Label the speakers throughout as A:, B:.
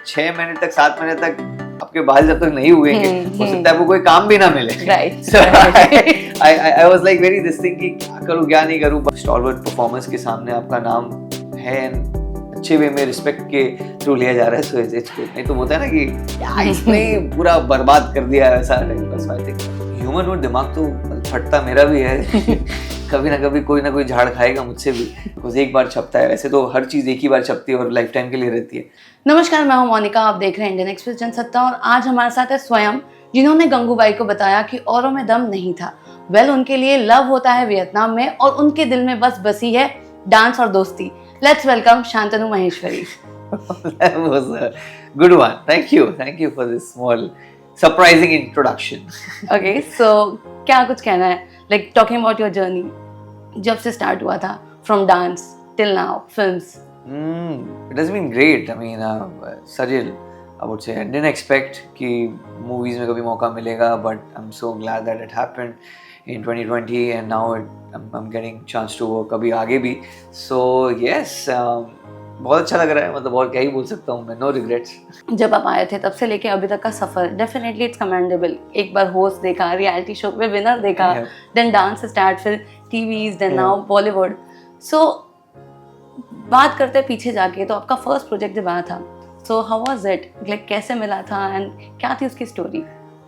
A: 6 महीने तक 7 महीने तक आपके बाल जब तक नहीं हुएंगे हो सकता है आपको कोई काम भी ना मिले।
B: Right.
A: So I was like very this thing कि क्या करूँ क्या नहीं करूँ। स्टॉलवर्थ परफॉर्मेंस के सामने आपका नाम है, अच्छे वे में रिस्पेक्ट के थ्रू लिया जा रहा है, सो इट्स गुड। नहीं तो बोलता है ना कि यार इसने पूरा बर्बाद कर दिया है ऐसा। बस आई थिंक ह्यूमन और दिमाग तो फटता मेरा भी है कभी ना कभी कोई ना कोई झाड़ खाएगा मुझसे भी, बिकॉज एक बार छपता है। वैसे तो हर चीज़ एक ही बार छपती है और लाइफ टाइम के लिए रहती है।
B: नमस्कार, मैं हूं मोनिका, आप देख रहे हैं इंडियन एक्सप्रेस जनसत्ता और आज हमारे साथ है स्वयं, जिन्होंने गंगूबाई को बताया कि औरों में दम नहीं था। उनके लिए लव होता है वियतनाम में और उनके दिल में बस बसी है डांस और दोस्ती। Let's welcome Shantanu Maheshwari.
A: That was a good one. Thank you for this small surprising introduction.
B: Okay, so क्या कुछ कहना है, like talking about your journey, जब से start हुआ था from dance till now films?
A: It has been great. I mean, surreal. I would say I didn't expect कि movies में कभी मौका मिलेगा, but I'm so glad that it happened in 2020 and now I'm getting chance to work अभी आगे भी. So yes, बहुत अच्छा लग रहा है। मतलब और क्या ही बोल सकता हूँ मैं, नो रिग्रेट्स।
B: जब आप आए थे तब से लेके अभी तक का सफर डेफिनेटली इट्स कमेंडेबल। एक बार होस्ट देखा, रियलिटी शो में विनर देखा, देन डांस स्टार्ट, फिर टीवीज, देन नाउ बॉलीवुड। सो बात करते हैं पीछे जाके, तो आपका फर्स्ट प्रोजेक्ट जब आया था, सो हाउ वाज इट, लाइक कैसे मिला था एंड क्या थी उसकी स्टोरी?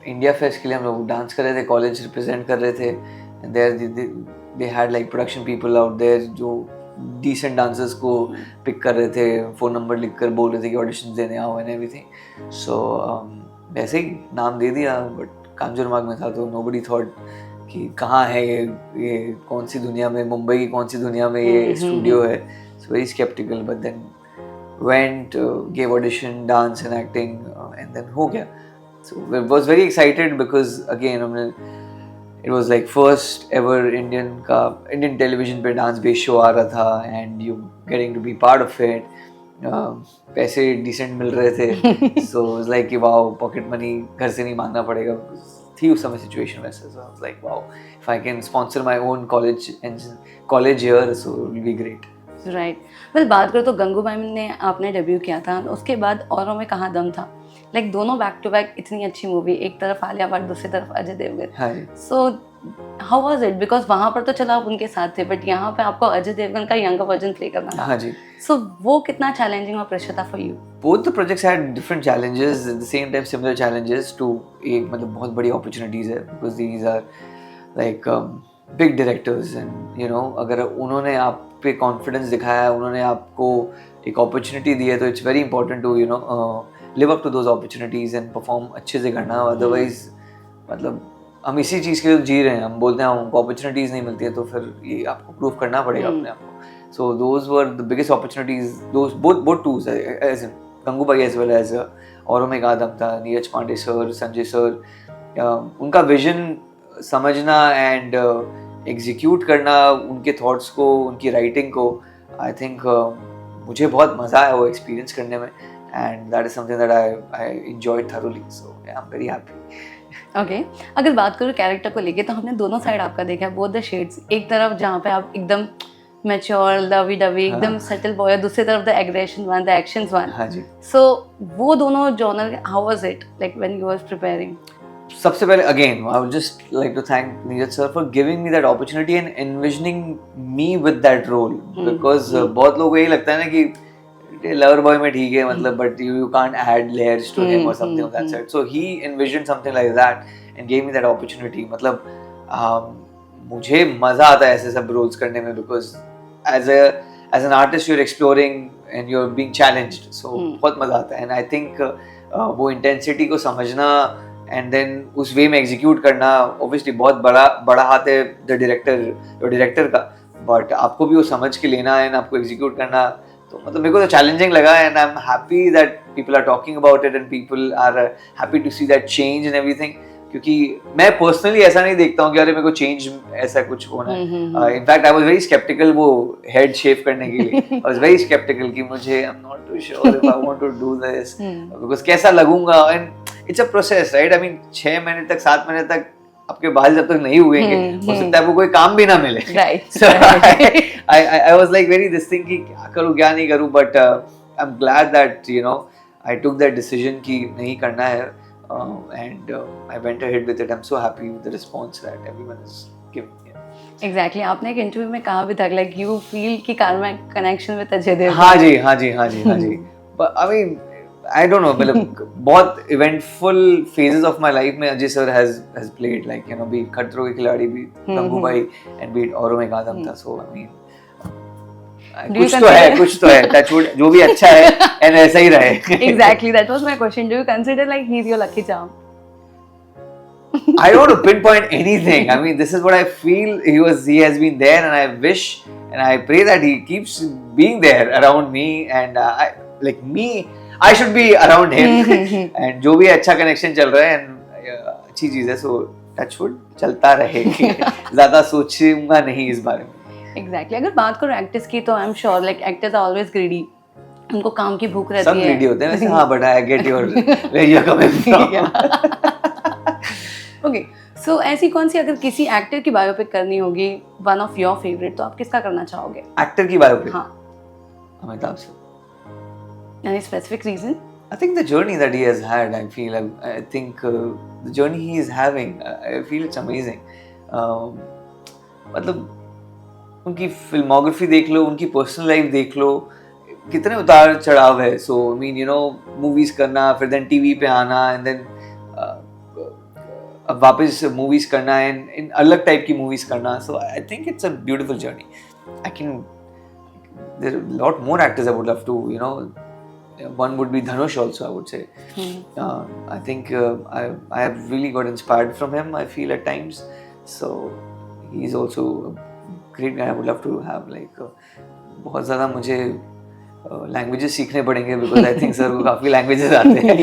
A: इंडिया फेस्ट के लिए हम लोग डांस कर रहे थे, कॉलेज रिप्रेजेंट कर रहे थे। They had like production people out there जो डिसेंट डांसर्स को पिक कर रहे थे, फ़ोन नंबर लिख कर बोल रहे थे कि ऑडिशन देने आओ एंड एवरीथिंग। सो वैसे ही नाम दे दिया, बट कांजुरमार्ग में था तो नोबडी थॉट कि कहाँ है ये कौन सी दुनिया में, मुंबई की कौन सी दुनिया में ये स्टूडियो है। So very sceptical, but then went, gave audition, dance and acting and then हो गया। So was very excited because again हमने It was like first ever Indian television पे डांस बेस्ड शो आ रहा था and you getting to be part of it. पैसे decent मिल रहे थे, so it was like कि wow, pocket money घर से नहीं मांगना पड़ेगा। थी उस समय situation वैसे, so I was like wow, if I can sponsor my own college here, so it will be great.
B: Right. Well बात करो तो गंगूबाई ने आपने डेब्यू किया था, उसके बाद औरों में कहाँ दम था, लाइक दोनों बैक टू बैक इतनी अच्छी मूवी, एक तरफ आलिया भट्ट, दूसरी तरफ Ajay Devgn. So how was it, because वहाँ पर तो चलो आप उनके साथ थे, बट यहाँ पे आपको अजय देवगन का यंगर वर्जन प्ले करना था।
A: हाँ जी।
B: सो वो कितना चैलेंजिंग और प्रेशर था for you?
A: Both the projects had different challenges, at the same time similar challenges to एक मतलब बहुत बड़ी opportunities है, because these are like big directors and you know अगर उन्होंने आप पे कॉन्फिडेंस दिखाया है, उन्होंने आपको एक अपॉर्चुनिटी दी है, तो it's very important to you know live up to those opportunities and perform अच्छे से करना। अदरवाइज मतलब हम इसी चीज़ के लिए जी रहे हैं, हम बोलते हैं हमको अपॉर्चुनिटीज़ नहीं मिलती है, तो फिर ये आपको प्रूव करना पड़ेगा अपने आप को। So those were the biggest opportunities, those both twos as Gangubai as well as औरों में आदम था, नीरज पांडे सर, संजय सर, उनका विजन समझना एंड एग्जीक्यूट करना, उनके थॉट्स को, उनकी राइटिंग को, आई थिंक मुझे बहुत मज़ा आया वो एक्सपीरियंस करने में, and that is something that I enjoyed thoroughly. So I am very happy.
B: Okay, अगर बात करूँ कैरेक्टर को लेके, तो हमने दोनों साइड आपका देखा है, बोथ द शेड्स। एक तरफ जहाँ पे आप एकदम मैच्योर, लवी डवी, एकदम सेटल बॉय, दूसरी तरफ the aggression one, the actions one.
A: हाँ जी।
B: सो वो दोनों genre, how was it like when you was preparing?
A: सबसे पहले again I would just like to thank Neeraj sir for giving me that opportunity and envisioning me with that role, because बहुत लोगों को यही लगता है ना कि लवर बॉय में ठीक है मतलब, but you can't add layers to him or something of that sort. So he envisioned something like that and gave me that opportunity. मतलब मुझे मजा आता है ऐसे सब रोल्स करने में, because as an artist you're exploring and you're being challenged, so बहुत मजा आता है। and I think वो intensity को समझना and then उस वे में execute करना, obviously बहुत बड़ा हाथ है the director का, but आपको भी वो समझ के लेना है and आपको execute करना, तो मतलब मेरे को तो चैलेंजिंग लगा, and I am happy that people are talking about it and people are happy to see that change and everything, क्योंकि मैं पर्सनली ऐसा नहीं देखता हूँ कि अरे मेरे को चेंज ऐसा कुछ होना है। In fact I was very sceptical वो हेड शेव करने के लिए, आई वाज वेरी स्केप्टिकल कि मुझे I am not too sure if I want to do this, because कैसा लगूंगा, and it's a process right. I mean 6 महीने तक 7 महीने तक आपके बाल जब तक नहीं हुएंगे हो सकता है आपको कोई काम भी ना मिले।
B: Right.
A: So I was like very this thing कि क्या करूँ क्या नहीं करूँ, but I'm glad that you know I took that decision कि नहीं करना है, and I went ahead with it. I'm so happy with the response that everyone is giving me.
B: Exactly. आपने एक इंटरव्यू में कहा भी था like you feel कि karma connection with Ajay Devgan.
A: हाँ जी, हाँ जी, हाँ जी, हाँ जी. But I mean, I don't know, मतलब बहुत eventful phases of my life में Ajay sir has played, like you know, be खतरों के खिलाड़ी, be गंगू भाई, and be औरों में आदम था. So I mean, कुछ तो है touchwood, जो भी अच्छा है and ऐसा ही रहे.
B: Exactly, that was my question. Do you consider like he's your lucky charm?
A: I don't want to pinpoint anything. I mean, this is what I feel. He has been there, and I wish and I pray that he keeps being there around me, and I should be around him. And जो भी अच्छा connection चल रहा है and अच्छी चीज है, so touchwood चलता रहे. ज़्यादा सोचूंगा नहीं इस बारे में.
B: Exactly. अगर बात करो एक्टर्स की तो I'm sure like actors are always greedy. उनको काम की भूख रहती है.
A: सब greedy होते हैं वैसे. हाँ, but I get where you're coming from.
B: Okay, so ऐसी कौन सी अगर किसी एक्टर की बायोपिक करनी होगी, वन ऑफ योर फेवरेट, तो आप किसका करना चाहोगे?
A: एक्टर की बायोपिक?
B: हाँ.
A: Amitabh sir.
B: Any specific reason?
A: I think the journey that he has had, I think the journey he is having, I feel it's amazing. मतलब उनकी फिल्मोग्राफी देख लो, उनकी पर्सनल लाइफ देख लो, कितने उतार चढ़ाव है. So I mean you know, movies करना, फिर देन टीवी पे आना, एंड देन अब वापस मूवीज करना, एंड इन अलग टाइप की मूवीज करना. So I think it's a beautiful journey. I can, there are lot more actors I would love to, you know, one would be Dhanush also, I would say. I think I have really got inspired from him, I feel at times. So he's also a great guy I would love to have. Like बहुत ज़्यादा मुझे languages सीखने पड़ेंगे, because I think sir को काफ़ी languages आते हैं.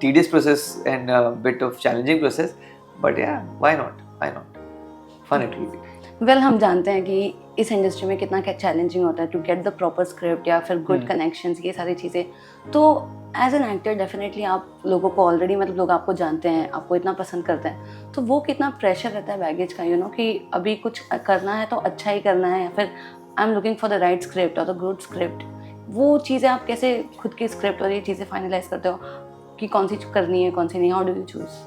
A: Tedious process and a bit of challenging process, but yeah, why not? Fun it will be.
B: Well हम जानते हैं कि इस इंडस्ट्री में कितना चैलेंजिंग होता है to get the proper script या फिर गुड कनेक्शंस, ये सारी चीज़ें. तो एज एन एक्टर डेफिनेटली आप लोगों को ऑलरेडी, मतलब लोग आपको जानते हैं, आपको इतना पसंद करते हैं, तो वो कितना प्रेशर रहता है बैगेज का, यू नो, कि अभी कुछ करना है तो अच्छा ही करना है, या फिर I am looking for the right script और द गुड स्क्रिप्ट. वो चीज़ें आप कैसे खुद की स्क्रिप्ट और ये चीज़ें फाइनलाइज करते हो कि कौन सी करनी है, कौन सी नहीं? How do you choose?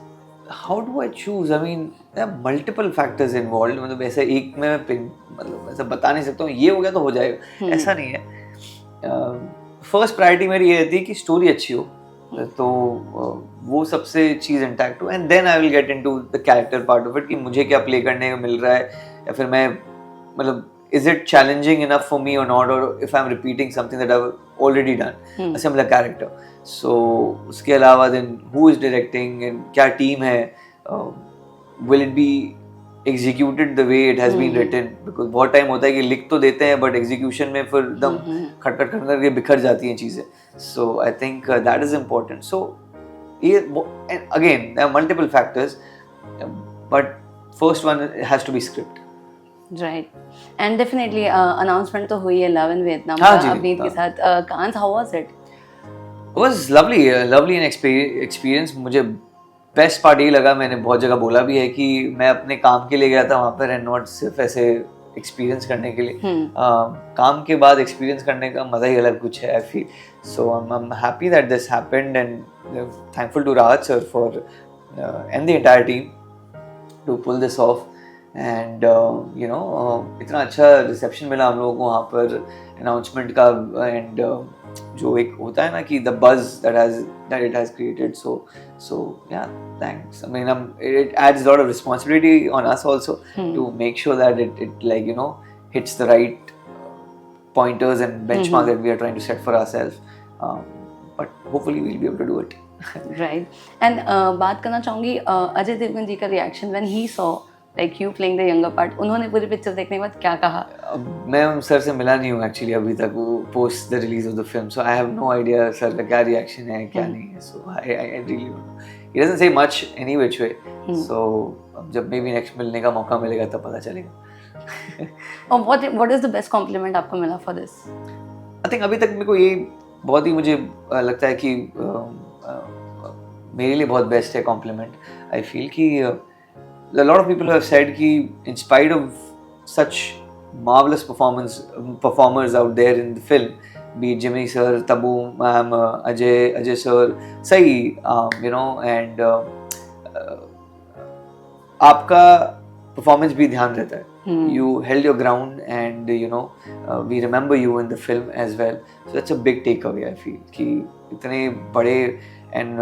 A: How do I choose? I mean, there are multiple factors involved. मतलब ऐसे एक में मतलब ऐसा बता नहीं सकता हूँ ये हो गया तो हो जाएगा, ऐसा नहीं है. फर्स्ट प्रायोरिटी मेरी ये रहती है कि स्टोरी अच्छी हो, तो वो सबसे चीज़ इंटैक्ट हो, and then I will get into the character part of it, कि मुझे क्या प्ले करने को मिल रहा है, या फिर मैं मतलब is it challenging enough for me or not, or if I'm repeating something that I've already done, a similar character. So उसके अलावा then who is directing and क्या team है, will it be executed the way it has been written, because बहुत time होता है कि लिख तो देते हैं but execution में फिर दम खट करके बिखर जाती हैं चीज़ें. So I think that is important. So and again there are multiple factors, but first one has to be script.
B: Right. And definitely announcement तो हुई है लव इन वियतनाम अवनीत के साथ. Cannes, how was it?
A: It was lovely an experience. मुझे best part यही लगा, मैंने बहुत जगह बोला भी है कि मैं अपने काम के लिए गया था वहाँ पर, एंड नॉट सिर्फ ऐसे एक्सपीरियंस करने के लिए. काम के बाद एक्सपीरियंस करने का मज़ा ही अलग कुछ है, I feel. So I am happy that this happened, and thankful to Rahat sir for and the entire team to pull this off. And you know, इतना अच्छा रिसेप्शन मिला हम लोगों को वहाँ पर अनाउंसमेंट का, एंड जो एक होता है ना कि the buzz that it has created. So yeah, thanks. I mean, it adds a lot of responsibility on us also to make sure that it like, you know, hits the right pointers and benchmark that we are trying to set for ourselves. But hopefully we'll be able to do it.
B: Right. And बात करना चाहूँगी अजय देवगन जी का reaction when he saw like you playing the younger part. उन्होंने पूरी picture देखने के बाद क्या कहा?
A: मैं सर से मिला नहीं हूँ एक्चुअली अभी तक, post the release of the film, so I have no idea sir का क्या रिएक्शन है क्या नहीं है. So I really don't know. He doesn't say much any which way. सो अब जब मे भी नेक्स्ट मिलने का मौका मिलेगा तब पता चलेगा.
B: और what is the best compliment आपको मिला फॉर दिस?
A: आई थिंक अभी तक मेरे को ये बहुत ही मुझे लगता है कि मेरे लिए बहुत बेस्ट है कॉम्प्लीमेंट. आई फील कि a lot of people have said कि in spite of such marvelous performers out there in the film, be it Jimmy sir, Tabu ma'am, Ajay sir, सही, you know, and आपका performance भी ध्यान रहता है. You held your ground and you know we remember you in the film as well. So that's a big takeaway I feel कि इतने बड़े and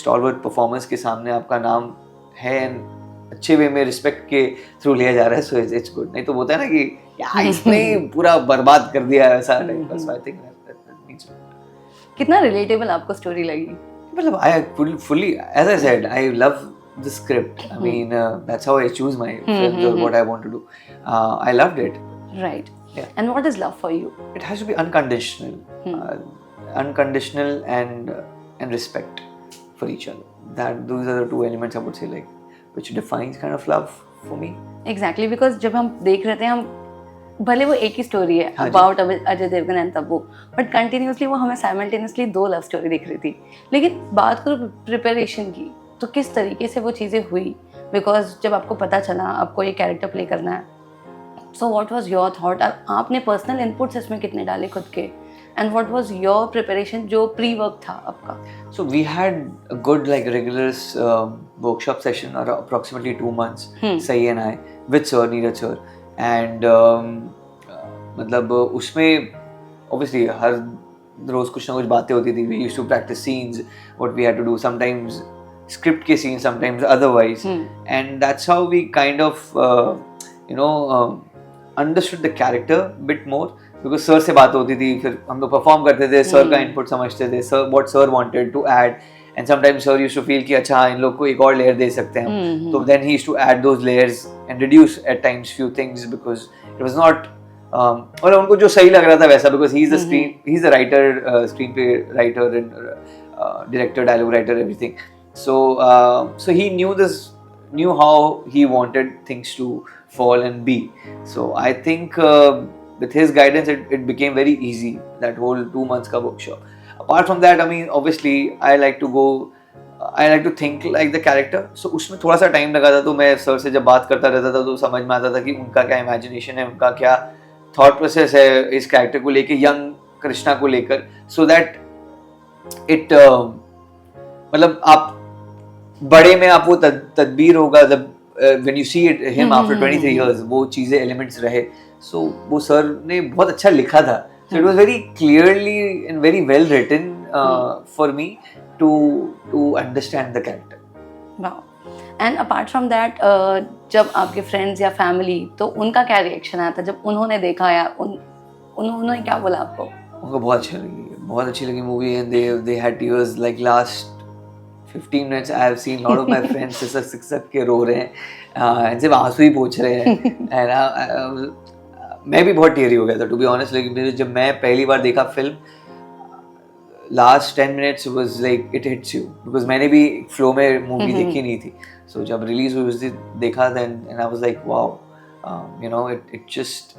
A: stalwart performers के सामने आपका नाम है and अच्छे वे में रिस्पेक्ट के थ्रू लिया जा रहा है. So it's good. नहीं तो होता है ना कि यार इसने पूरा बर्बाद कर दिया है ऐसा टाइप. बस आई थिंक
B: कितना रिलेटेबल आपको स्टोरी लगी?
A: मतलब आई fully as I said I love the script. I mean that's how I choose my films or what I want to do. I loved it.
B: Right.
A: Yeah.
B: And what is love for you?
A: It has to be unconditional. Unconditional and respect for each other. Those are the two elements I would say like which defines kind of love for me.
B: Exactly, because जब हम देख रहे थे हम भले वो एक ही स्टोरी है about Ajay Devgn and Tabu, but continuously वो हमें साइमल्टेनियसली दो लव स्टोरी दिख रही थी. लेकिन बात करो प्रिपरेशन की, तो किस तरीके से वो चीज़ें हुई? बिकॉज जब आपको पता चला आपको ये कैरेक्टर प्ले करना है, so what was your thought? आपने पर्सनल इनपुट्स इसमें कितने डाले खुद के? And what was your preparation जो प्री वर्क था आपका?
A: So we had a good like regular workshop session or approximately 2 months. Sahi and I with Sir Neeraj sir and मतलब उसमें obviously हर रोज कुछ ना कुछ बातें होती थी. We used to practice scenes, what we had to do. Sometimes script के scenes, sometimes otherwise, and that's how we kind of you know understood the character bit more. Because sir से बात होती थी, फिर हम लोग परफॉर्म करते थे, सर का इनपुट समझते थे, sir what sir wanted to add, and sometimes sir used to feel कि अच्छा इन लोग को एक और लेयर दे सकते हैं हम, तो then he used to add those layers and reduce at times few things because it was not और उनको जो सही लग रहा था वैसा, because he is the writer, screenplay writer and director, dialogue writer, everything. So he knew how he wanted things to fall and be. So I think with his guidance it became very easy, that whole 2 months ka workshop. Apart from that, I mean obviously I like to think like the character. So उसमें थोड़ा सा time लगा था, तो मैं sir से जब बात करता रहता था तो समझ में आता था कि उनका क्या इमेजिनेशन है, उनका क्या थॉट प्रोसेस है इस कैरेक्टर को लेके, यंग कृष्णा को लेकर, सो दैट इट मतलब आप बड़े में आप वो तदबीर होगा जब when you see it him after 23 years, वो चीज़ें elements रहे. So वो सर ने बहुत अच्छा लिखा था. So it was very clearly and very well written for me to understand the character.
B: Wow. And apart from that, जब आपके friends या family, तो उनका क्या reaction आया था जब उन्होंने देखा, या उन्होंने क्या बोला आपको? उनको
A: बहुत अच्छी लगी movie, and they had tears like last 15 minutes. I have seen lot of my friends सिसक के रो रहे हैं, सिर्फ आंसू ही पोंछ रहे हैं, and मैं भी बहुत टेरी हो गया था to be honest. लेकिन जब मैं पहली बार देखा film, last 10 minutes was like it hits you, because मैंने भी फ्लो में मूवी देखी नहीं थी. So जब रिलीज हुई उस दिन देखा, then and I was like wow, you know it just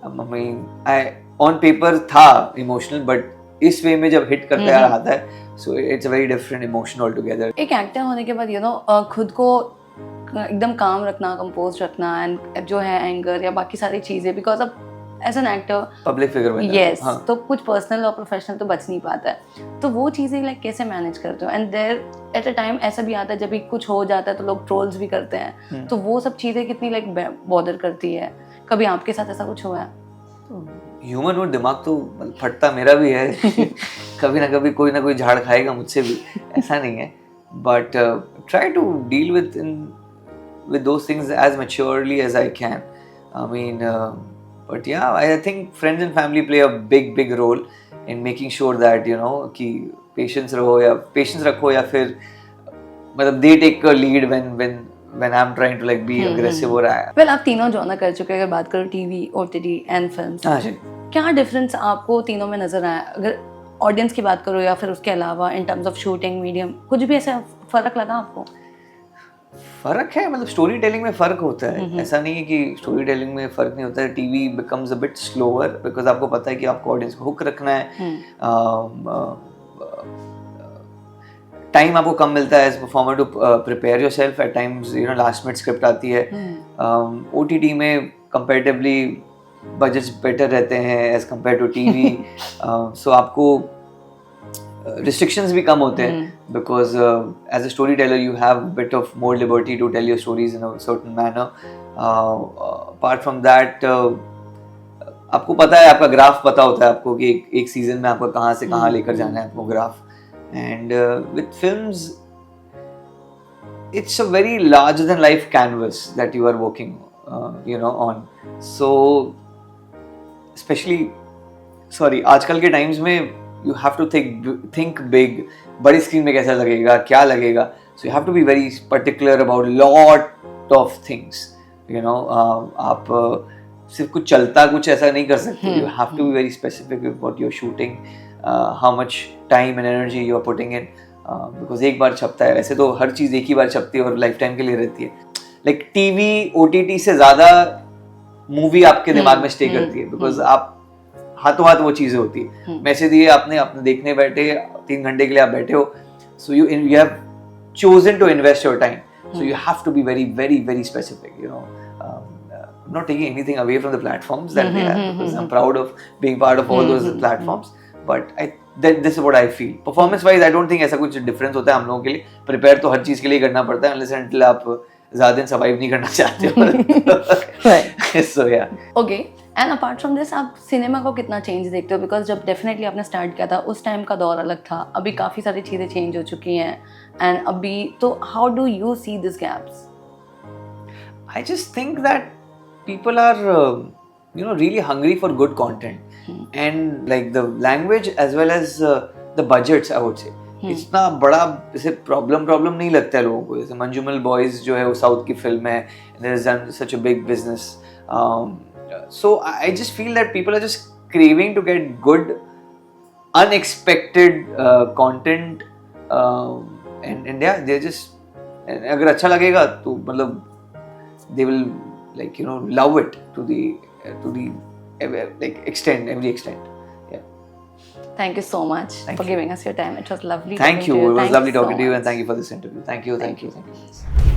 A: I mean on paper था emotional, but इस वे में जब हिट करते आ रहा है, so it's a very different emotion altogether.
B: एक एक्टर होने के बाद you know खुद को एकदम काम रखना, कंपोज रखना, एंड जो है एंगर या बाकी सारी चीजें, बिकॉज अब as an actor
A: public figure बन
B: यस, तो कुछ पर्सनल और प्रोफेशनल तो बच नहीं पाता है. तो वो चीजें लाइक कैसे मैनेज करते हो? And there at a time ऐसा भी आता है जब भी कुछ हो जाता है तो लोग ट्रोल्स भी करते हैं, तो वो सब चीजें कितनी लाइक बॉदर करती है? कभी आपके साथ ऐसा कुछ हुआ है?
A: ह्यूमन हो, दिमाग तो फटता मेरा भी है कभी ना कभी कोई ना कोई झाड़ खाएगा मुझसे भी, ऐसा नहीं है, but try to deal with those things as maturely as I can. I mean but yeah, I think friends and family play a big role in making sure that you know कि patience रखो या फिर मतलब they take a lead when I'm trying to like be aggressive or
B: well, आप तीनों genre कर चुके हैं. अगर बात करो टीवी, OTT एंड फिल्म्स,
A: हाँ जी,
B: क्या डिफरेंस आपको तीनों में नजर आया? अगर ऑडियंस की बात करो या फिर उसके अलावा in terms of shooting medium, कुछ भी ऐसा फर्क लगा आपको?
A: फर्क है, मतलब स्टोरी टेलिंग में फर्क होता है. ऐसा नहीं है कि स्टोरी टेलिंग में फर्क नहीं होता है. TV becomes a bit slower because आपको पता है कि आपको ऑडियंस को हुक रखना है. टाइम आपको कम मिलता है as performer to prepare yourself. At times you know last minute script आती है. OTT में कंपैरेटिवली बजट्स बेटर रहते हैं as compare to TV, so आपको restrictions भी कम होते हैं because as a storyteller you have a bit of more liberty to tell your stories in a certain manner. Apart from that, आपको पता है, आपका ग्राफ पता होता है आपको कि एक सीजन में आपको कहाँ से कहाँ लेकर जाना है आपको graph. And with films it's a very larger than life canvas that you are working on. So especially आजकल के टाइम्स में you have to think big, बड़ी स्क्रीन में कैसा लगेगा, क्या लगेगा. So you have to be very particular about lot of things. आप सिर्फ कुछ चलता कुछ ऐसा नहीं कर सकते. You have to be very specific with what you're shooting, how much time and energy you are putting in, because एक बार छपता है. वैसे तो हर चीज़ एक ही बार छपती है और लाइफ टाइम के लिए रहती है. Like TV, OTT से ज़्यादा मूवी आपके दिमाग में स्टे करती है, बिकॉज आप हाथों हाथ वो चीजें होती है. मैसेज दिए आपने देखने बैठे 3 घंटे के लिए आप बैठे हो, so you have chosen to invest your time, so you have to be very very very specific. I'm not taking anything away from the platforms that they have, because I'm proud of being part of all those platforms, but this is what I feel. Performance wise I don't think ऐसा कुछ difference होता है हम लोगों के लिए. Prepare तो हर चीज के लिए करना पड़ता है unless until आप ज़्यादा दिन सर्वाइव नहीं करना चाहते हो. So yeah.
B: Okay. And apart from this आप सिनेमा को कितना चेंज देखते हो? बिकॉज जब डेफिनेटली आपने स्टार्ट किया था उस टाइम का दौर अलग था, अभी काफ़ी सारी चीज़ें चेंज हो चुकी हैं. एंड अभी तो how do you see this gaps?
A: I just think that people are really hungry for good content, and like the language as well as the budgets, I would say. इतना बड़ा जैसे problem नहीं लगता है लोगों को. जैसे मंजूमल बॉयज जो है वो साउथ की फिल्म है, there is done such a big business. So I just feel that people are just craving to get good, unexpected content, and yeah, they're just, अगर अच्छा लगेगा तो मतलब they will love it to the extent, every extent. Yeah.
B: Thank you so much for giving us your time. It was lovely.
A: Thank you. It was lovely talking to you, and thank you for this interview. Thank you.